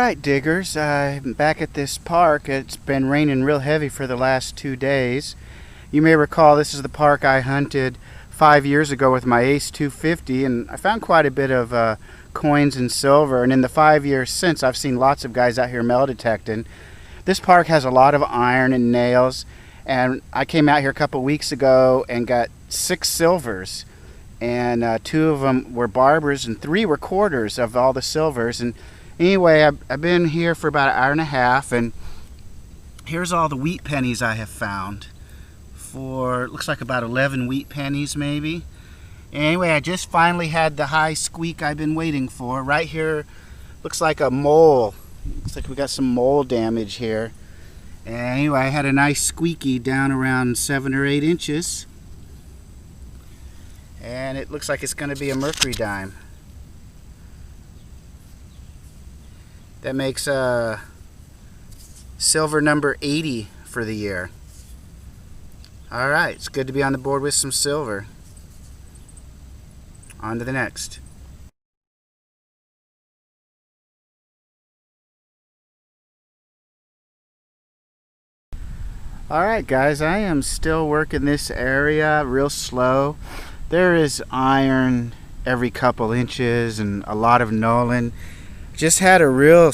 Alright, diggers, I'm back at this park. It's been raining real heavy for the last 2 days. You may recall this is the park I hunted 5 years ago with my Ace 250, and I found quite a bit of coins and silver. And in the 5 years since, I've seen lots of guys out here metal detecting. This park has a lot of iron and nails, and I came out here a couple weeks ago and got 6 silvers. And 2 of them were barbers and 3 were quarters of all the silvers. And anyway, I've been here for about an hour and a half, and here's all the wheat pennies I have found. For, looks like about 11 wheat pennies maybe. Anyway, I just finally had the high squeak I've been waiting for. Right here, looks like a mole. Looks like we got some mole damage here. And anyway, I had a nice squeaky down around 7 or 8 inches. And it looks like it's going to be a mercury dime. That makes silver number 80 for the year. Alright, it's good to be on the board with some silver. On to the next. Alright guys, I am still working this area real slow. There is iron every couple inches and a lot of Nolan. Just had a real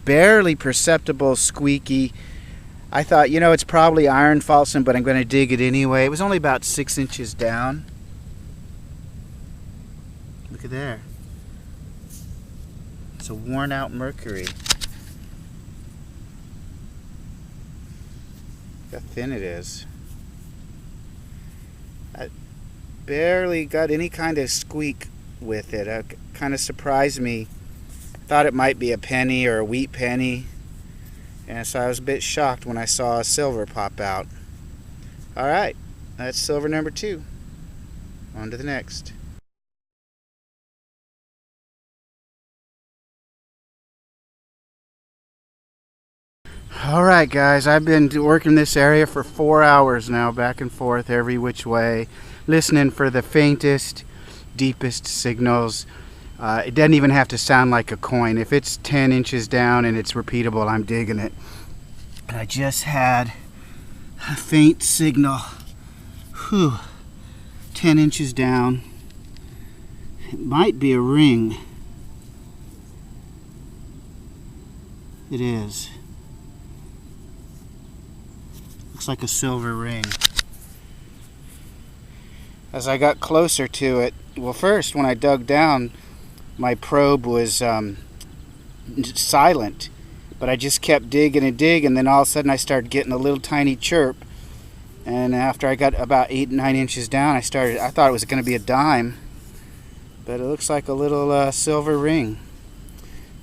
barely perceptible squeaky. I thought, it's probably iron falsum, but I'm going to dig it anyway. It was only about 6 inches down. Look at there. It's a worn out mercury. Look how thin it is. I barely got any kind of squeak with it. It kind of surprised me. Thought it might be a penny or a wheat penny, and so I was a bit shocked when I saw a silver pop out. Alright, that's silver number 2. On to the next. Alright guys, I've been working this area for 4 hours now, back and forth every which way, listening for the faintest, deepest signals. It doesn't even have to sound like a coin. If it's 10 inches down and it's repeatable, I'm digging it. And I just had a faint signal. 10 inches down. It might be a ring. It is. Looks like a silver ring. As I got closer to it, well, first when I dug down, my probe was silent, but I just kept digging and digging, and then all of a sudden I started getting a little tiny chirp, and after I got about 8 or 9 inches down, I thought it was going to be a dime, but it looks like a little silver ring.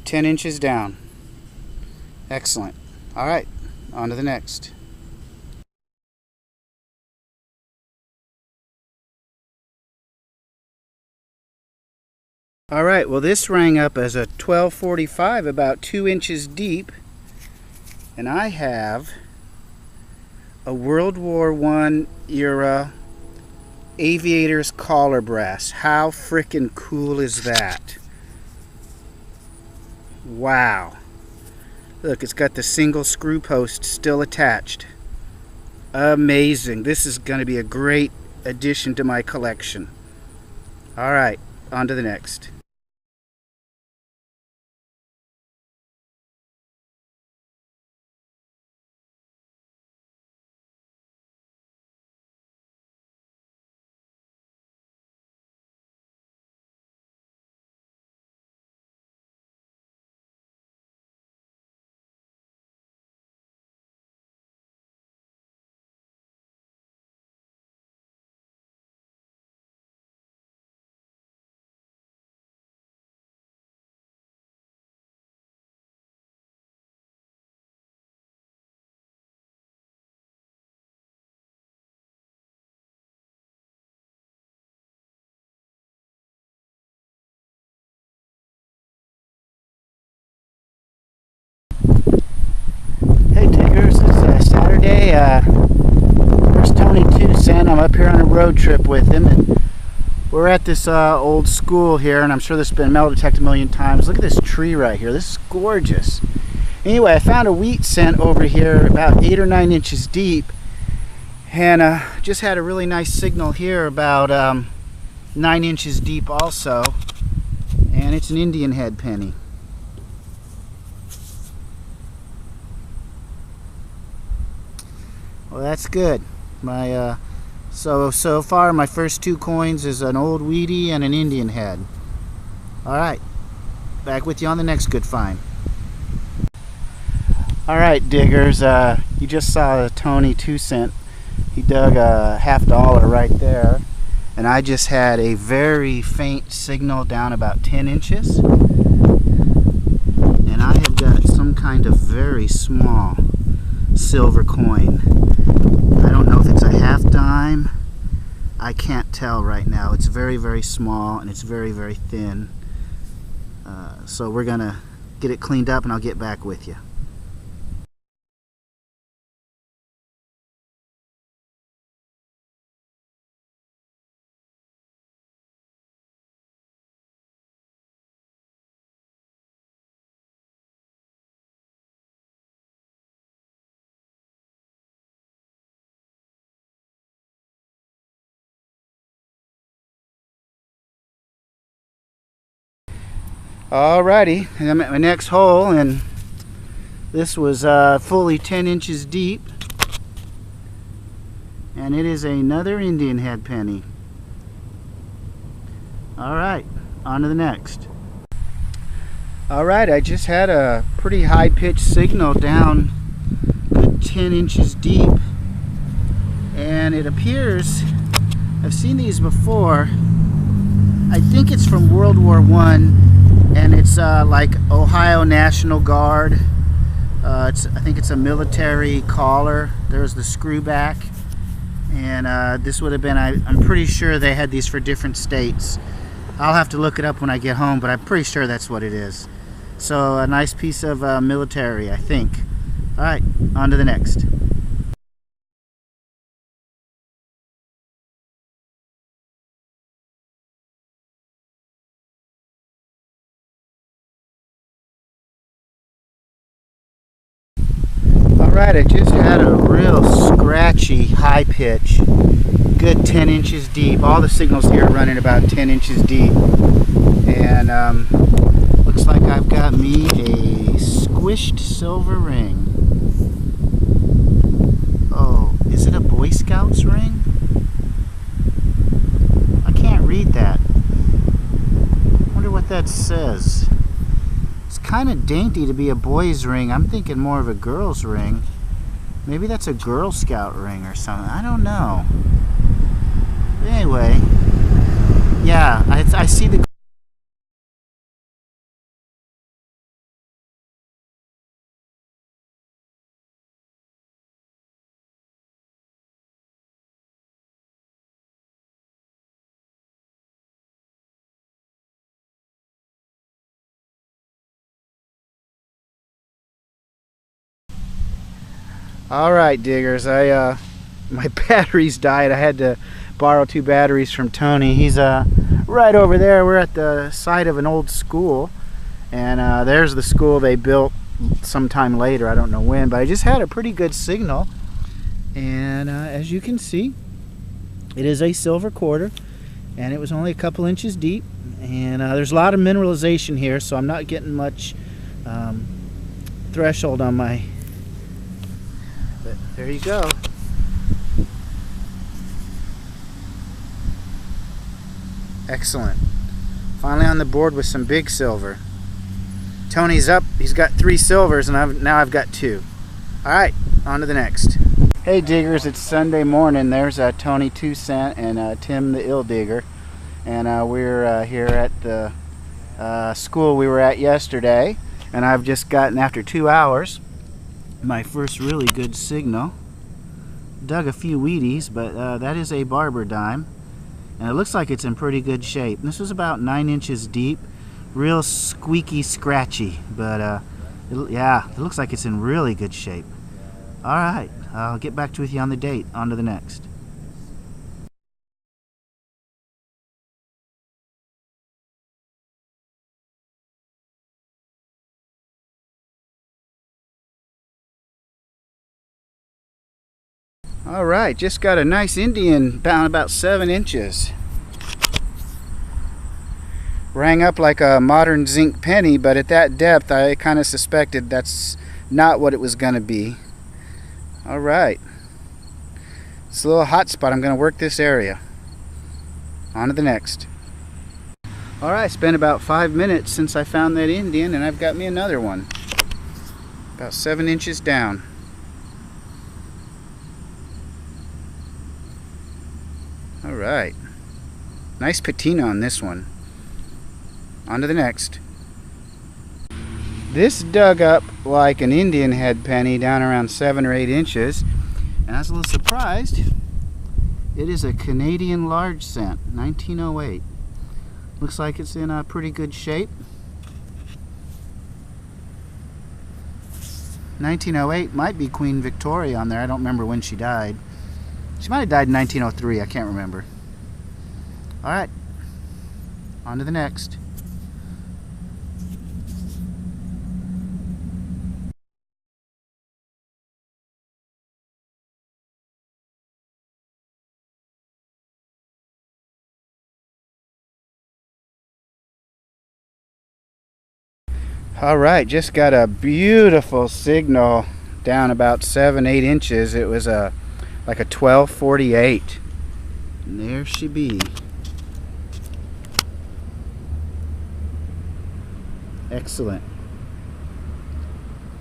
10 inches down. Excellent. Alright, on to the next. Alright, well this rang up as a 1245, about 2 inches deep, and I have a World War I era aviator's collar brass. How frickin' cool is that? Wow. Look, it's got the single screw post still attached. Amazing. This is going to be a great addition to my collection. Alright, on to the next. There's Tony Tucson. I'm up here on a road trip with him, and We're at this old school here, and I'm sure this has been metal detected a million times. Look at this tree right here. This is gorgeous. Anyway, I found a wheat scent over here about 8 or 9 inches deep, and just had a really nice signal here about 9 inches deep also, and it's an Indian head penny. Well, that's good. My so far my first 2 coins is an old wheatie and an Indian head. Alright, back with you on the next good find. Alright, diggers, you just saw a Tony 2 cent. He dug a $50 right there, and I just had a very faint signal down about 10 inches, and I have got some kind of very small silver coin. I don't know if it's a half dime. I can't tell right now. It's very, very small, and it's very, very thin. So we're gonna get it cleaned up, and I'll get back with you. Alrighty, and I'm at my next hole, and this was fully 10 inches deep, and it is another Indian head penny. Alright, on to the next. Alright, I just had a pretty high pitched signal down good 10 inches deep, and it appears, I've seen these before, I think it's from World War I, and it's like Ohio National Guard. I think it's a military collar. There's the screw back, and this would have been, I'm pretty sure they had these for different states. I'll have to look it up when I get home, but I'm pretty sure that's what it is. So a nice piece of military, I think. Alright, on to the next. Alright, I just had a real scratchy high pitch, good 10 inches deep. All the signals here are running about 10 inches deep, and looks like I've got me a squished silver ring. Oh, is it a Boy Scouts ring? I can't read that. Wonder what that says. It's kind of dainty to be a boy's ring. I'm thinking more of a girl's ring. Maybe that's a Girl Scout ring or something. I don't know. But anyway, yeah, I see the... Alright, diggers, my batteries died. I had to borrow 2 batteries from Tony. He's right over there. We're at the site of an old school, and there's the school they built sometime later. I don't know when, but I just had a pretty good signal, and as you can see, it is a silver quarter, and it was only a couple inches deep, and there's a lot of mineralization here, so I'm not getting much threshold on my... But there you go. Excellent. Finally on the board with some big silver. Tony's up. He's got 3 silvers, and now I've got 2. Alright, on to the next. Hey diggers, it's Sunday morning. There's Tony 2 cent and Tim the Ill Digger. And we're here at the school we were at yesterday. And I've just gotten, after 2 hours, my first really good signal. Dug a few Wheaties, but that is a barber dime, and it looks like it's in pretty good shape. This was about 9 inches deep, real squeaky scratchy, but yeah, it looks like it's in really good shape. Alright, I'll get back with you on the date. On to the next. All right, just got a nice Indian down about 7 inches. Rang up like a modern zinc penny, but at that depth I kind of suspected that's not what it was going to be. All right, it's a little hot spot. I'm going to work this area. On to the next. All right, it's been about 5 minutes since I found that Indian, and I've got me another one. About 7 inches down. All right, nice patina on this one. On to the next. This dug up like an Indian head penny down around 7 or 8 inches, and I was a little surprised. It is a Canadian large cent, 1908. Looks like it's in a pretty good shape. 1908 might be Queen Victoria on there. I don't remember when she died. She might have died in 1903, I can't remember. All right, on to the next. All right, just got a beautiful signal down about 7-8 inches. It was like a 1248. And there she be. Excellent.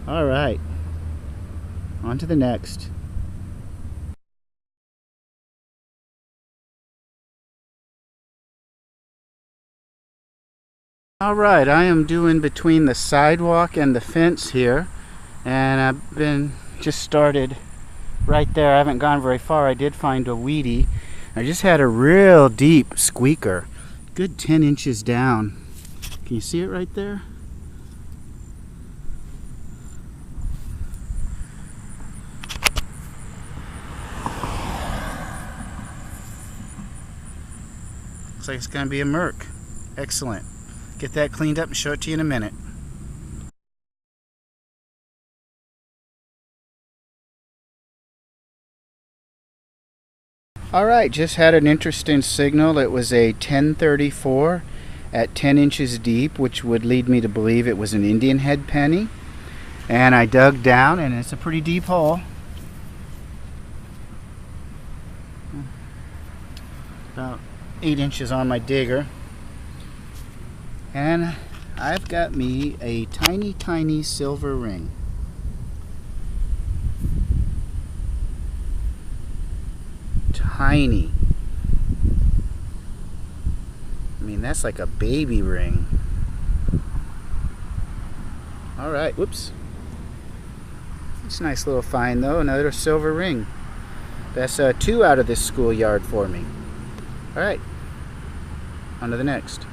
All right, on to the next. All right, I am doing between the sidewalk and the fence here, and I've been just started right there. I haven't gone very far. I did find a weedy. I just had a real deep squeaker, good 10 inches down. Can you see it right there? Looks like it's going to be a Merc. Excellent. Get that cleaned up and show it to you in a minute. Alright, just had an interesting signal. It was a 1034 at 10 inches deep, which would lead me to believe it was an Indian head penny. And I dug down, and it's a pretty deep hole. About 8 inches on my digger. And I've got me a tiny, tiny silver ring. Tiny. I mean, that's like a baby ring. All right, whoops. It's a nice little find though, another silver ring. That's 2 out of this schoolyard for me. All right, on to the next.